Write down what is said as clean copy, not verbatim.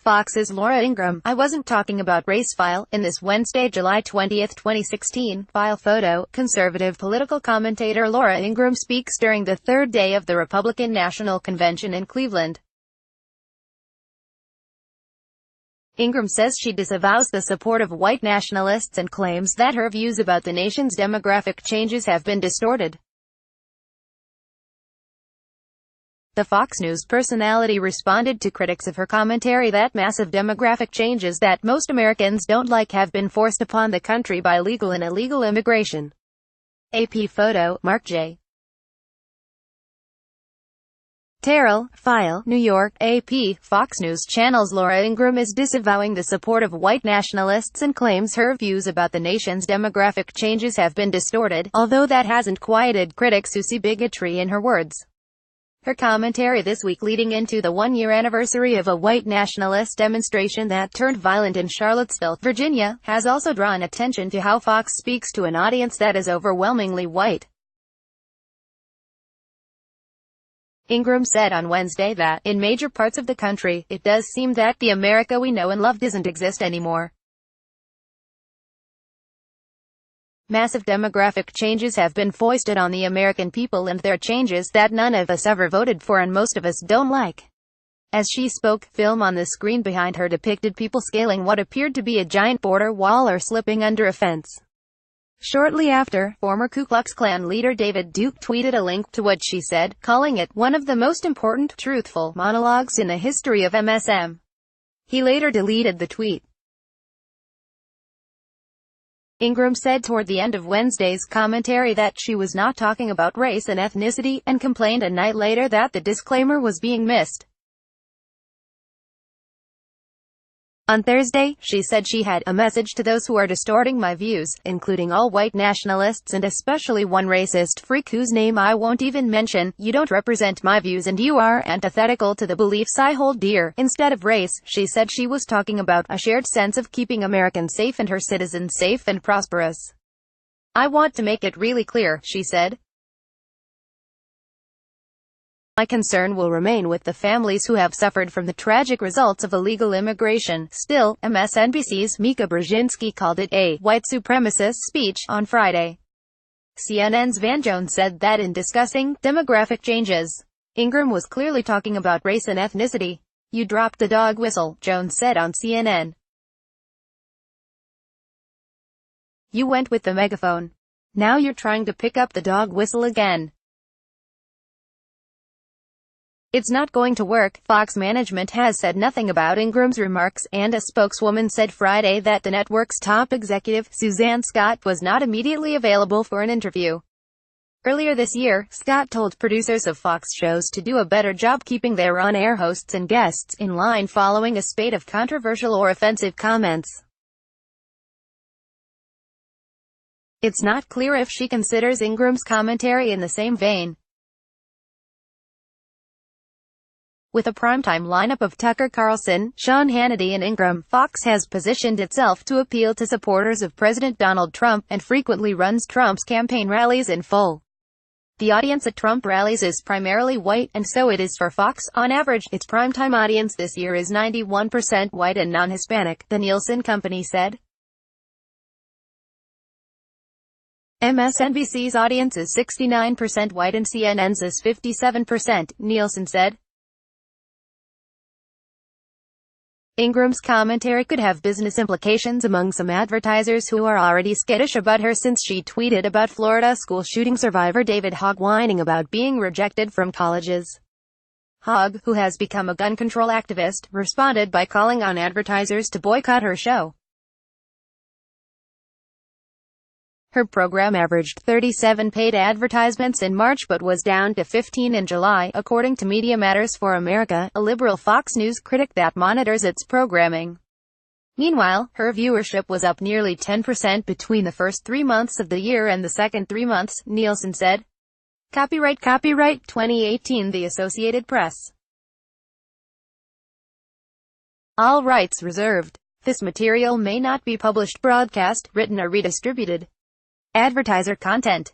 Fox's Laura Ingraham. I wasn't talking about race. File. In this Wednesday, July 20, 2016, file photo, conservative political commentator Laura Ingraham speaks during the third day of the Republican National Convention in Cleveland. Ingraham says she disavows the support of white nationalists and claims that her views about the nation's demographic changes have been distorted. The Fox News personality responded to critics of her commentary that massive demographic changes that most Americans don't like have been forced upon the country by legal and illegal immigration. AP photo, Mark J. Terrell, File, New York, AP. Fox News Channel's Laura Ingraham is disavowing the support of white nationalists and claims her views about the nation's demographic changes have been distorted, although that hasn't quieted critics who see bigotry in her words. Her commentary this week leading into the one-year anniversary of a white nationalist demonstration that turned violent in Charlottesville, Virginia, has also drawn attention to how Fox speaks to an audience that is overwhelmingly white. Ingraham said on Wednesday that, in major parts of the country, it does seem that the America we know and love doesn't exist anymore. Massive demographic changes have been foisted on the American people, and they're changes that none of us ever voted for and most of us don't like. As she spoke, film on the screen behind her depicted people scaling what appeared to be a giant border wall or slipping under a fence. Shortly after, former Ku Klux Klan leader David Duke tweeted a link to what she said, calling it one of the most important, truthful monologues in the history of MSM. He later deleted the tweet. Ingraham said toward the end of Wednesday's commentary that she was not talking about race and ethnicity, and complained a night later that the disclaimer was being missed. On Thursday, she said she had a message to those who are distorting my views, including all white nationalists and especially one racist freak whose name I won't even mention. You don't represent my views and you are antithetical to the beliefs I hold dear. Instead of race, she said she was talking about a shared sense of keeping Americans safe and her citizens safe and prosperous. I want to make it really clear, she said. My concern will remain with the families who have suffered from the tragic results of illegal immigration. Still, MSNBC's Mika Brzezinski called it a white supremacist speech on Friday. CNN's Van Jones said that in discussing demographic changes, Ingraham was clearly talking about race and ethnicity. You dropped the dog whistle, Jones said on CNN. You went with the megaphone. Now you're trying to pick up the dog whistle again. It's not going to work. Fox management has said nothing about Ingraham's remarks, and a spokeswoman said Friday that the network's top executive, Suzanne Scott, was not immediately available for an interview. Earlier this year, Scott told producers of Fox shows to do a better job keeping their on-air hosts and guests in line following a spate of controversial or offensive comments. It's not clear if she considers Ingraham's commentary in the same vein. With a primetime lineup of Tucker Carlson, Sean Hannity and Ingraham, Fox has positioned itself to appeal to supporters of President Donald Trump, and frequently runs Trump's campaign rallies in full. The audience at Trump rallies is primarily white, and so it is for Fox. On average, its primetime audience this year is 91% white and non-Hispanic, the Nielsen company said. MSNBC's audience is 69% white and CNN's is 57%, Nielsen said. Ingraham's commentary could have business implications among some advertisers who are already skittish about her since she tweeted about Florida school shooting survivor David Hogg whining about being rejected from colleges. Hogg, who has become a gun control activist, responded by calling on advertisers to boycott her show. Her program averaged 37 paid advertisements in March but was down to 15 in July, according to Media Matters for America, a liberal Fox News critic that monitors its programming. Meanwhile, her viewership was up nearly 10% between the first 3 months of the year and the second 3 months, Nielsen said. Copyright 2018 The Associated Press. All rights reserved. This material may not be published, broadcast, written or redistributed. Advertiser content.